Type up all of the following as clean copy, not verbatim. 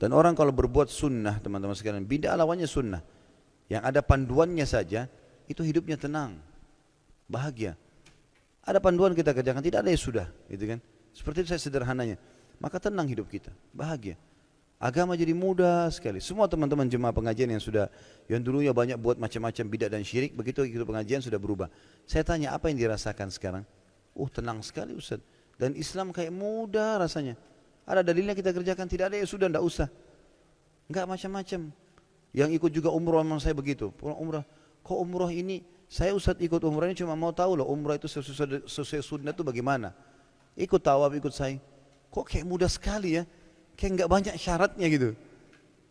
Dan orang kalau berbuat sunnah, teman-teman sekalian, bid'ah lawannya sunnah. Yang ada panduannya saja, itu hidupnya tenang, bahagia. Ada panduan kita kerjakan, tidak ada ya sudah, gitu kan? Seperti itu saya sederhananya. Maka tenang hidup kita, bahagia. Agama jadi mudah sekali. Semua teman-teman jemaah pengajian yang dulunya banyak buat macam-macam bid'ah dan syirik, begitu ikut pengajian sudah berubah. Saya tanya, apa yang dirasakan sekarang? Tenang sekali Ustaz. Dan Islam kayak mudah rasanya. Ada dalilnya kita kerjakan, tidak ada ya sudah, tidak usah. Enggak macam-macam. Yang ikut juga umroh memang saya begitu. Pulang umrah, kok umroh ini, saya Ustaz ikut umrah ini cuma mau tahu loh umrah itu sesuai sunnah itu bagaimana. Ikut tawaf, ikut saya. Kok kayak mudah sekali ya, kayak enggak banyak syaratnya gitu.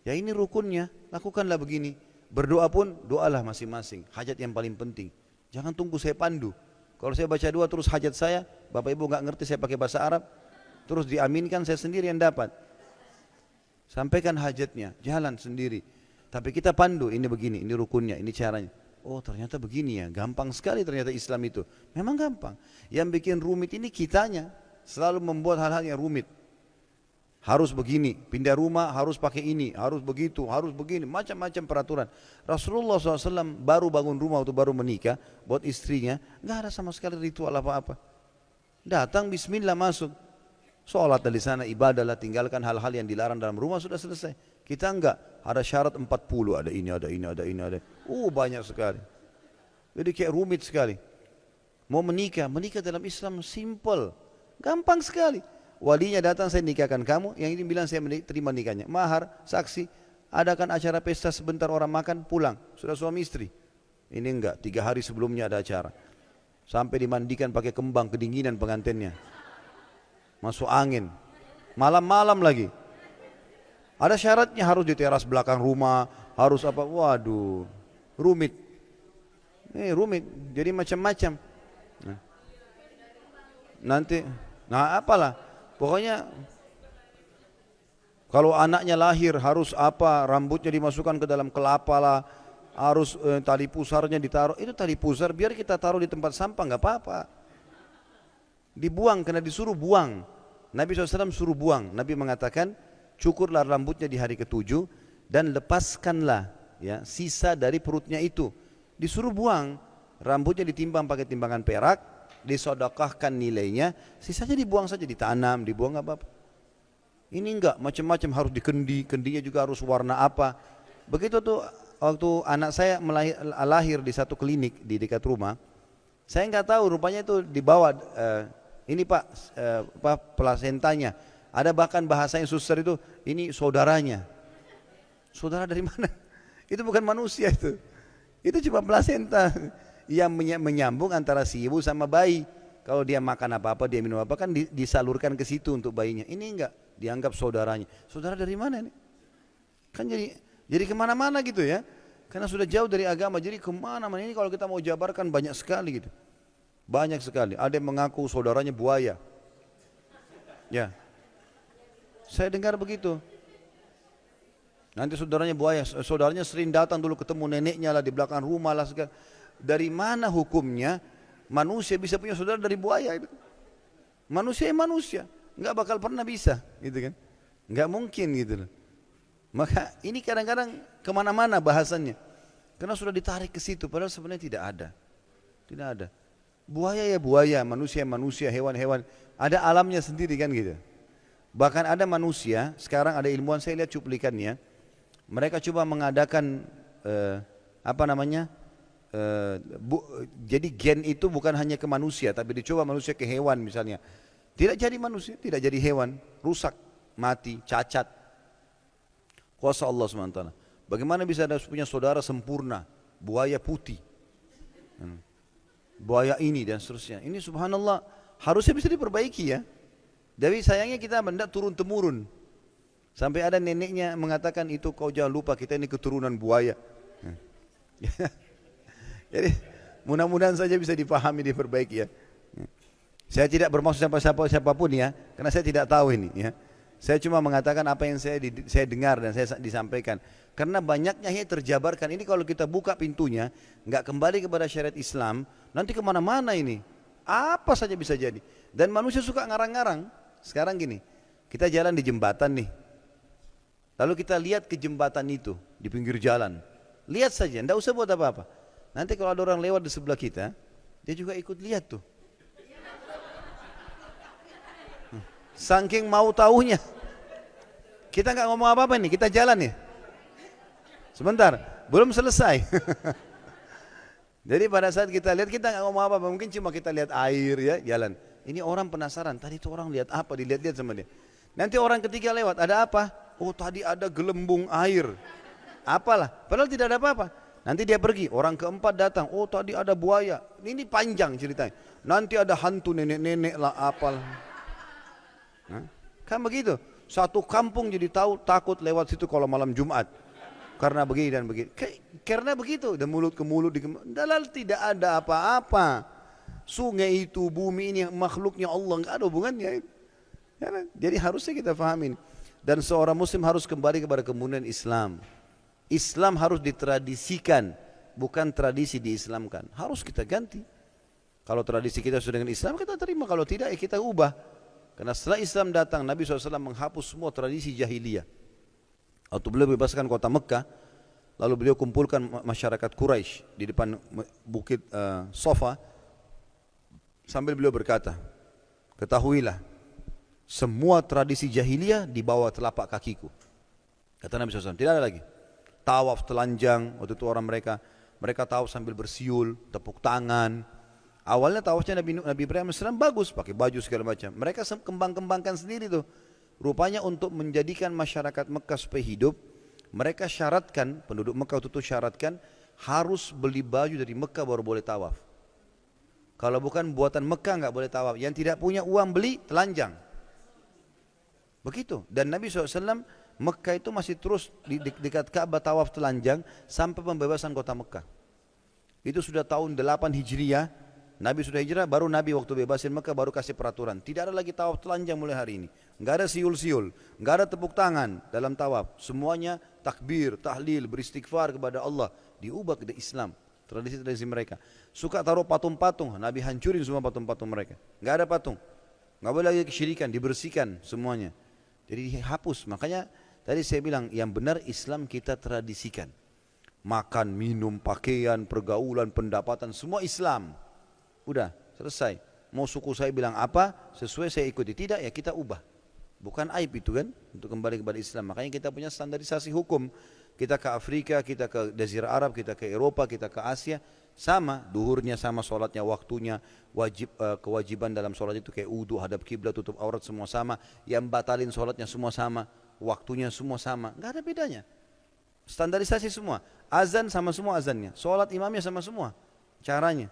Ya ini rukunnya, lakukanlah begini. Berdoa pun, doalah masing-masing. Hajat yang paling penting. Jangan tunggu saya pandu. Kalau saya baca doa terus hajat saya, Bapak Ibu enggak ngerti saya pakai bahasa Arab, terus diaminkan saya sendiri yang dapat. Sampaikan hajatnya, jalan sendiri. Tapi kita pandu, ini begini, ini rukunnya, ini caranya. Oh ternyata begini ya, gampang sekali ternyata Islam itu. Memang gampang. Yang bikin rumit ini kitanya, selalu membuat hal-hal yang rumit. Harus begini, pindah rumah harus pakai ini, harus begitu, harus begini, macam-macam peraturan. Rasulullah SAW baru bangun rumah waktu baru menikah, buat istrinya, nggak ada sama sekali ritual apa-apa. Datang Bismillah masuk. Sholat dari sana, ibadah lah, tinggalkan hal-hal yang dilarang dalam rumah sudah selesai. Kita enggak, ada syarat 40, ada ini, ada ini, ada ini, ada. Banyak sekali. Jadi kayak rumit sekali. Mau menikah dalam Islam simple, gampang sekali. Walinya datang, saya nikahkan kamu, yang ini bilang saya terima nikahnya. Mahar, saksi, adakan acara pesta sebentar orang makan, pulang. Sudah suami istri. Ini enggak, 3 hari sebelumnya ada acara. Sampai dimandikan pakai kembang, kedinginan pengantinnya. Masuk angin, malam-malam lagi. Ada syaratnya, harus di teras belakang rumah, harus apa, waduh, rumit. Rumit, jadi macam-macam. Nanti, apalah, pokoknya kalau anaknya lahir harus apa, rambutnya dimasukkan ke dalam kelapa lah, harus tali pusarnya ditaruh. Itu tali pusar biar kita taruh di tempat sampah, nggak apa-apa. Dibuang, karena disuruh buang. Nabi SAW suruh buang. Nabi mengatakan, cukurlah rambutnya di hari ke-7 dan lepaskanlah ya sisa dari perutnya itu. Disuruh buang, rambutnya ditimbang pakai timbangan perak, disodokahkan nilainya, sisanya dibuang saja, ditanam, dibuang nggak apa-apa. Ini enggak, macam-macam harus dikendi, kendinya juga harus warna apa. Begitu tuh waktu anak saya lahir di satu klinik di dekat rumah, saya nggak tahu rupanya itu dibawa ini Pak, plasentanya. Ada bahkan bahasa yang suster itu, ini saudaranya. Saudara dari mana? Itu bukan manusia itu. Itu cuma plasenta yang menyambung antara si ibu sama bayi. Kalau dia makan apa-apa, dia minum apa, kan disalurkan ke situ untuk bayinya. Ini enggak, dianggap saudaranya. Saudara dari mana ini? Kan jadi kemana-mana gitu ya. Karena sudah jauh dari agama, jadi kemana-mana. Ini kalau kita mau jabarkan banyak sekali gitu. Banyak sekali. Ada yang mengaku saudaranya buaya. Ya, saya dengar begitu. Nanti saudaranya buaya, saudaranya sering datang dulu ketemu neneknya lah di belakang rumah lah segala. Dari mana hukumnya manusia bisa punya saudara dari buaya itu? Manusia ya manusia, nggak bakal pernah bisa, gitu kan? Nggak mungkin gitu loh. Maka ini kadang-kadang kemana-mana bahasannya, karena sudah ditarik ke situ, padahal sebenarnya tidak ada, tidak ada. Buaya ya buaya, manusia ya manusia, hewan-hewan, ada alamnya sendiri kan gitu. Bahkan ada manusia, sekarang ada ilmuwan saya lihat cuplikannya, mereka coba mengadakan jadi gen itu bukan hanya ke manusia, tapi dicoba manusia ke hewan misalnya. Tidak jadi manusia, tidak jadi hewan, rusak, mati, cacat. Kuasa Allah SWT. Bagaimana bisa ada punya saudara sempurna, buaya putih, buaya ini dan seterusnya. Ini subhanallah harusnya bisa diperbaiki ya. Tapi sayangnya kita benda turun-temurun. Sampai ada neneknya mengatakan, itu kau jangan lupa kita ini keturunan buaya. Jadi mudah-mudahan saja bisa dipahami, diperbaiki ya. Saya tidak bermaksud siapapun ya, karena saya tidak tahu ini ya. Saya cuma mengatakan apa yang saya dengar dan saya disampaikan. Karena banyaknya yang terjabarkan, ini kalau kita buka pintunya, nggak kembali kepada syariat Islam, nanti kemana-mana ini. Apa saja bisa jadi. Dan manusia suka ngarang-ngarang. Sekarang gini, kita jalan di jembatan nih. Lalu kita lihat ke jembatan itu di pinggir jalan. Lihat saja, tidak usah buat apa-apa. Nanti kalau ada orang lewat di sebelah kita, dia juga ikut lihat tuh. Saking mau tahunya. Kita nggak ngomong apa-apa nih, kita jalan nih. Sebentar, belum selesai. Jadi pada saat kita lihat, kita nggak ngomong apa-apa, mungkin cuma kita lihat air ya, jalan. Ini orang penasaran, tadi itu orang lihat apa, dilihat-lihat sama dia. Nanti orang ketiga lewat, ada apa? Oh tadi ada gelembung air. Apalah, padahal tidak ada apa-apa. Nanti dia pergi, orang keempat datang, oh tadi ada buaya. Ini panjang ceritanya. Nanti ada hantu nenek-nenek lah, apalah. Nah, kan begitu. Satu kampung jadi tahu takut lewat situ kalau malam Jumat. Karena begini dan begini. Karena begitu, dan mulut ke mulut. Dalal tidak ada apa-apa. Sungai itu, bumi ini makhluknya Allah, nggak ada hubungannya. Jadi harusnya kita fahamin. Dan seorang muslim harus kembali kepada kemuliaan Islam. Islam harus ditradisikan, bukan tradisi diislamkan. Harus kita ganti. Kalau tradisi kita sudah dengan Islam, kita terima. Kalau tidak, ya kita ubah. Karena setelah Islam datang, Nabi SAW menghapus semua tradisi jahiliyah. Waktu beliau bebaskan kota Mekah, lalu beliau kumpulkan masyarakat Quraisy di depan bukit Sofa, sambil beliau berkata, ketahuilah, semua tradisi jahiliyah di bawah telapak kakiku. Kata Nabi SAW, tidak ada lagi. Tawaf telanjang, waktu itu orang mereka tawaf sambil bersiul, tepuk tangan. Awalnya tawafnya Nabi Ibrahim AS bagus, pakai baju segala macam. Mereka kembang-kembangkan sendiri tuh. Rupanya untuk menjadikan masyarakat Mekah supaya hidup, mereka syaratkan, penduduk Mekah itu syaratkan, harus beli baju dari Mekah baru boleh tawaf. Kalau bukan buatan Mekah nggak boleh tawaf. Yang tidak punya uang beli, telanjang. Begitu. Dan Nabi SAW, Mekah itu masih terus di dekat Ka'bah tawaf telanjang sampai pembebasan kota Mekah. Itu sudah tahun 8 Hijriah, Nabi sudah hijrah, baru Nabi waktu bebasin Mekah baru kasih peraturan. Tidak ada lagi tawaf telanjang mulai hari ini. Enggak ada siul-siul, enggak ada tepuk tangan dalam tawaf. Semuanya takbir, tahlil, beristighfar kepada Allah. Diubah ke Islam, tradisi-tradisi mereka. Suka taruh patung-patung, Nabi hancurin semua patung-patung mereka. Enggak ada patung. Enggak boleh lagi kesyirikan, dibersihkan semuanya. Jadi dihapus. Makanya tadi saya bilang yang benar Islam kita tradisikan. Makan, minum, pakaian, pergaulan, pendapatan, semua Islam. Udah, selesai. Mau suku saya bilang apa, sesuai saya ikuti. Tidak, ya kita ubah. Bukan aib itu kan, untuk kembali kepada Islam. Makanya kita punya standarisasi hukum. Kita ke Afrika, kita ke Jazirah Arab, kita ke Eropa, kita ke Asia. Sama, duhurnya sama, sholatnya, waktunya, kewajiban dalam sholat itu kayak wudu, hadap kiblat, tutup aurat semua sama. Yang batalin sholatnya semua sama, waktunya semua sama. Nggak ada bedanya. Standarisasi semua. Azan sama semua azannya. Sholat imamnya sama semua. Caranya.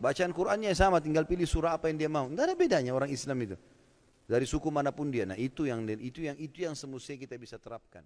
Bacaan Qur'annya sama, tinggal pilih surah apa yang dia mau. Tidak ada bedanya orang Islam itu. Dari suku manapun dia. Nah itu yang semestinya kita bisa terapkan.